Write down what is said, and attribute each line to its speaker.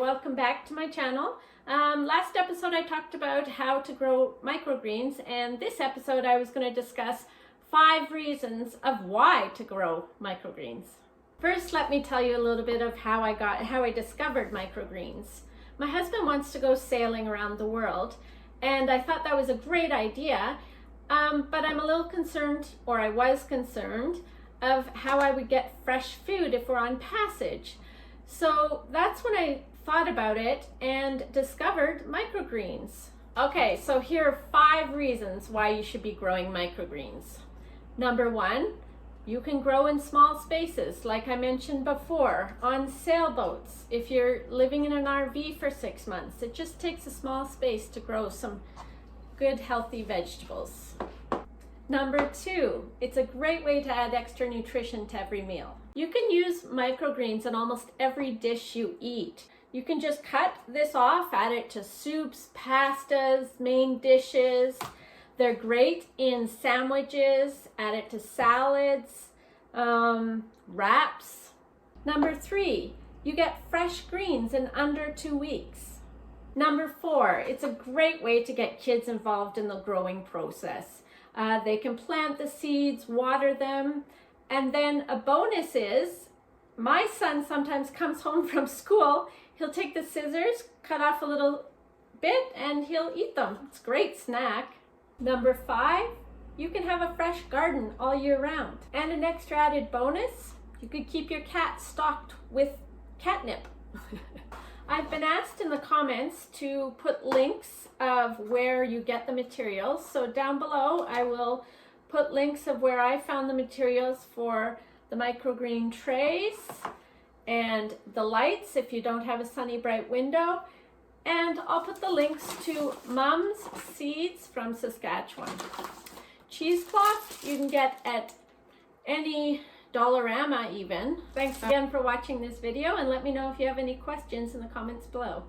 Speaker 1: welcome back to my channel. Last episode I talked about how to grow microgreens, and this episode I was going to discuss 5 reasons of why to grow microgreens. First, let me tell you a little bit of how I discovered microgreens. My husband wants to go sailing around the world, and I thought that was a great idea, but I'm a little concerned, or I was concerned, of how I would get fresh food if we're on passage. So that's when I thought about it and discovered microgreens. Okay, so here are 5 reasons why you should be growing microgreens. Number 1, you can grow in small spaces, like I mentioned before, on sailboats. If you're living in an RV for 6 months, it just takes a small space to grow some good healthy vegetables. Number 2, it's a great way to add extra nutrition to every meal. You can use microgreens in almost every dish you eat. You can just cut this off, add it to soups, pastas, main dishes. They're great in sandwiches, add it to salads, wraps. Number 3, you get fresh greens in under 2 weeks. Number 4, it's a great way to get kids involved in the growing process. They can plant the seeds, water them, and then a bonus is, my son sometimes comes home from school, he'll take the scissors, cut off a little bit, and he'll eat them. It's a great snack. Number 5, you can have a fresh garden all year round. And an extra added bonus, you could keep your cat stocked with catnip. I've been asked in the comments to put links of where you get the materials. So down below, I will put links of where I found the materials for the microgreen trays and the lights if you don't have a sunny bright window. And I'll put the links to Mum's Seeds from Saskatchewan. Cheesecloth you can get at any Dollarama even. Thanks again for watching this video, and let me know if you have any questions in the comments below.